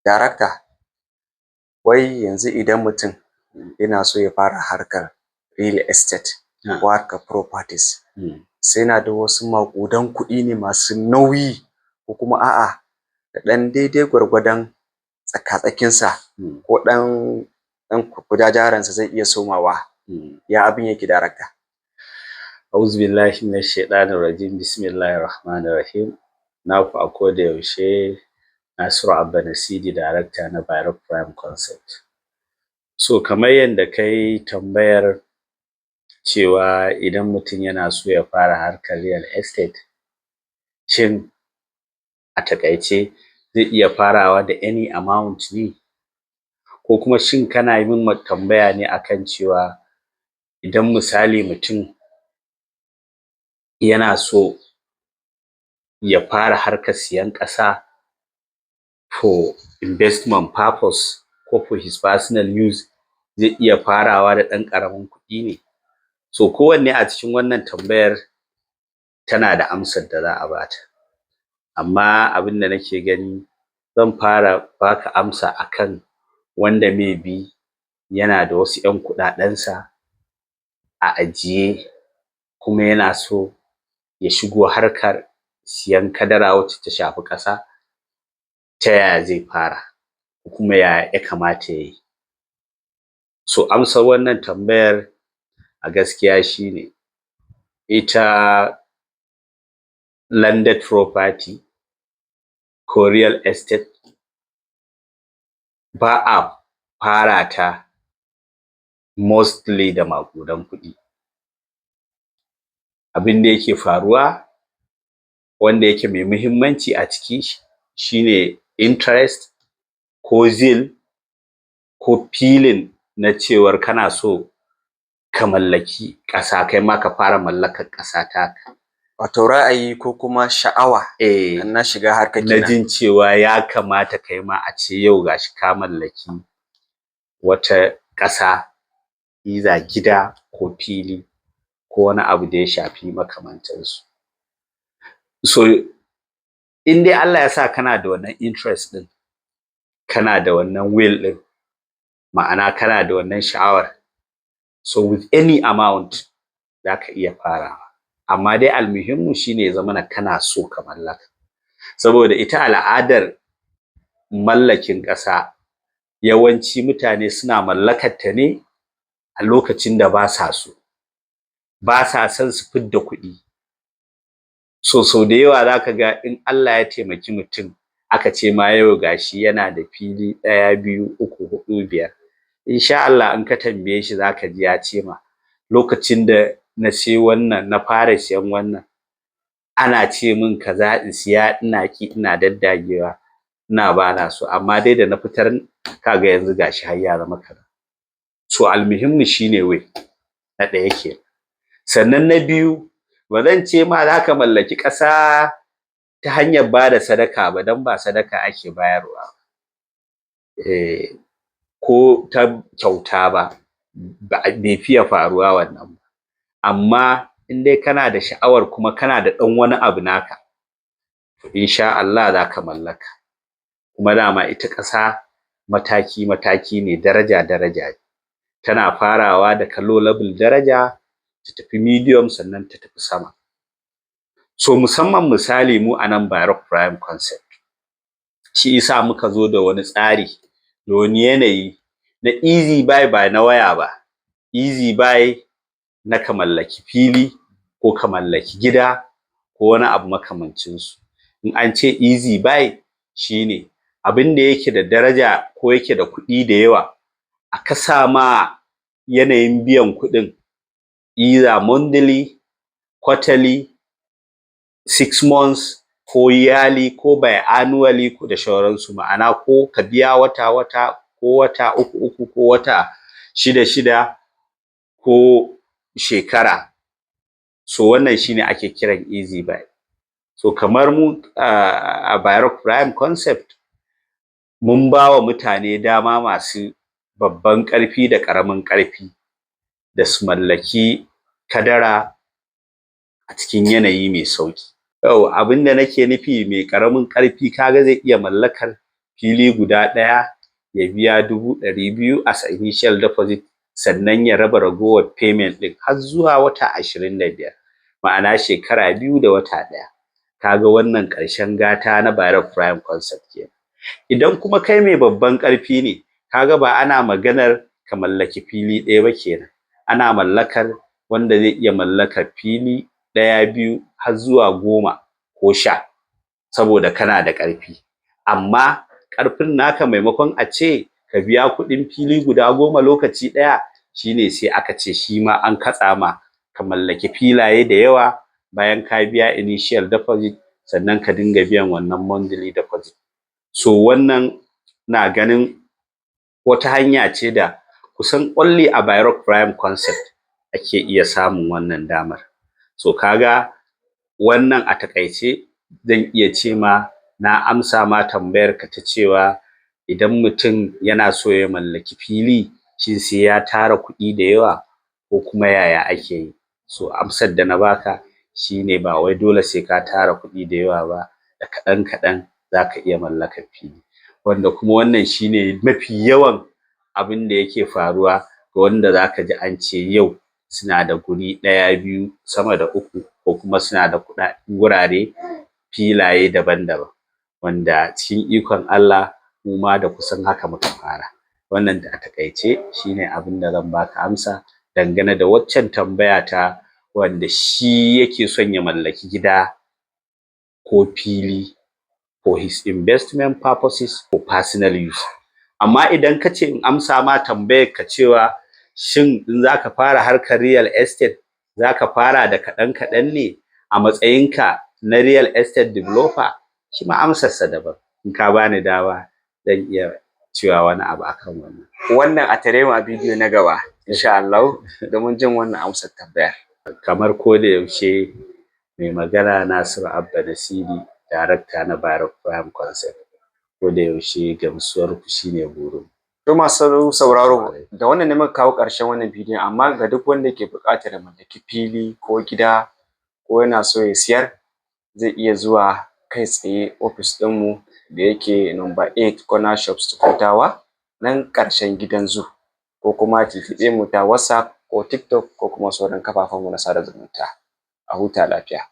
Darakta, wai yanzu idan mutum yana so ya fara harkar real estate ko harkar properties, sai yana da wasu maƙudan kuɗi ne masu nauyi ko kuma a'a da ɗan daidai gwargwadon tsaka-tsakinsa ko ɗan kujajarensa zai iya somawa. Ya abin yake darakta? Auzubillahi minash shaiɗanir rajim, bismillahir rahmanir rahim. Naku a koda yaushe Nasiru Abba Nasidi, darakta na Barrack Prime Concept. So kamar yadda kai tambayar cewa idan mutum yana so ya fara harkar real estate, shin a taƙaice zai iya farawa da any amount ne? Ko kuma shin kana yi min tambaya ne akan cewa idan misali mutum yana so ya fara harkar siyan ƙasa for investment purpose ko for his personal use, zai iya farawa da ɗan ƙaramin kuɗi ne? So kowanne a cikin wannan tambayar tana da amsar da za a ba ta. Amma abin da nake gani zan fara baka amsa akan wanda maybe yana da wasu 'yan kuɗaɗensa a ajiye kuma yana so ya shigo harkar siyan kadara wacce ta shafi ƙasa, ta yaya zai fara kuma ya kamata ya yi? So amsar wannan tambayar a gaskiya shine ita landed property ko real estate ba a fara ta mostly da maƙudan kuɗi. Abin da yake faruwa wanda yake mai muhimmanci a ciki shine interest ko zeal ko feeling na cewar kana so ka mallaki ƙasa, kai ma ka fara mallakar ƙasa taka. Wato ra'ayi ko kuma sha'awa na shiga harkar kenan. Na jin cewa ya kamata kai ma a ce yau ga shi ka mallaki wata ƙasa, either gida ko fili ko wani abu da ya shafi makamantansu. So in dai Allah ya sa kana da wannan interest ɗin, kana da wannan will ɗin, ma'ana kana da wannan sha'awar, so with any amount za ka iya farawa. Amma dai almuhimmu shine ya zamana kana so ka mallaka. Saboda ita al'adar mallakin ƙasa, yawanci mutane suna mallakar ta ne a lokacin da ba sa so. Ba sa son su fidda kuɗi. So sau da yawa za ka ga in Allah ya taimaki mutum aka ce ma yau ga shi yana da fili 1, 2, 3, 4, 5, in sha Allah in ka tambaye shi za ka ji ya ce ma lokacin da na sai wannan, na fara siyan wannan, ana ce min kaza in siya ina ƙi ina daddagewa ina ba na so, amma dai da na fitar ka ga yanzu ga shi har ya zama kaza. So almuhimmu shine will, na ɗaya kenan. Sannan na biyu, ba zan ce ma za ka mallaki ƙasa ta hanyar ba da sadaka ba, don ba sadaka ake bayarwa ba. Ko ta kyauta ba, bai fiye faruwa wannan ba. Amma in dai kana da sha'awar kuma kana da ɗan wani abu naka, to in sha Allah za ka mallaka. Kuma dama ita ƙasa mataki-mataki ne, daraja-daraja ne. Tana farawa daga low level daraja ta tafi medium sannan ta tafi sama. So musamman misali mu a nan Barrack Prime Concept, shi ya sa muka zo da wani tsari da wani yanayi na easy buy ba na waya ba. Easy buy na ka mallaki fili ko ka mallaki gida ko wani abu makamancinsu. In an ce easy buy shine abin da yake da daraja ko yake da kuɗi da yawa, a kasa ma yanayin biyan kuɗin either monthly, quarterly, 6 months ko yearly ko bi-annually da sauransu. Ma'ana ko ka biya wata-wata ko wata 3-3 ko wata 6-6 ko shekara. So wannan shine ake kiran easy buy. So kamar mu a Barrack Prime Concept, mun ba wa mutane dama masu babban ƙarfi da ƙaramin ƙarfi da su mallaki kadara a cikin yanayi mai sauƙi. Abin da nake nufi mai ƙaramin ƙarfi ka ga zai iya mallakar fili guda ɗaya ya biya 200,000 as initial deposit, sannan ya raba ragowar payment ɗin har zuwa wata 25, ma'ana shekara 2 da wata 1. Kaga wannan ƙarshen gata na Direct Prime Concept kenan. Idan kuma kai mai babban ƙarfi ne, kaga ba ana maganar ka mallaki fili ɗaya ba kenan, ana mallakar wanda zai iya mallakar fili 1, 2 har zuwa 10 ko 10, saboda kana da ƙarfi. Amma ƙarfin naka maimakon a ce ka biya kuɗin fili guda 10 lokaci ɗaya, shine sai aka ce shi ma an katsa ma ka mallaki filaye da yawa bayan ka biya initial deposit, sannan ka dinga biyan wannan monthly deposit. So wannan ina ganin wata hanya ce da kusan only a Direct Prime Concept ake iya samun wannan damar. So kaga wannan a taƙaice zan iya ce ma na amsa ma tambayar ka ta cewa idan mutum yana so ya mallaki fili, shin sai ya tara kuɗi da yawa ko kuma yaya ake yi? So amsar da na baka shine ba wai dole sai ka tara kuɗi da yawa ba, da kaɗan kaɗan zaka iya mallakar fili. Wanda kuma wannan shine mafi yawan abin da yake faruwa ga wanda zaka ji an ce yau suna da guri 1, 2 sama da 3, ko kuma suna da gurare filaye daban-daban, wanda cikin ikon Allah mu ma da kusan haka muka fara. Wannan a taƙaice shine abin da zan baka amsa dangane da waccan tambaya ta wanda shi yake son ya mallaki gida ko fili for his investment purposes or personal use. Amma idan kace in amsa ma tambayar ka cewa shin in zaka fara harkar real estate zaka fara da kaɗan kaɗan ne a matsayinka na real estate developer, shi ma amsarsa daban. In ka bani dama zan iya cewa wani abu akan wannan. Wannan a tare mu a bidiyo na gaba insha Allah domin jin wannan amsar tambayar. Kamar ko da yaushe mai magana Nasiru Abba Nasiri, darakta na Direct Prime Concept. Ko da yaushe gamsuwar ku shine burin. To masu sauraro, da wannan ne muka kawo ƙarshen wannan bidiyon, amma ga duk wanda ke buƙatar mallaki fili ko gida ko yana so ya siyar, zai iya zuwa kai tsaye ofis ɗinmu da yake number 8 Corner Shop Kutawa, nan ƙarshen gidan zoo, ko kuma tuntuɓe mu ta WhatsApp ko TikTok ko kuma sauran kafafenmu na sada zumunta. A huta lafiya.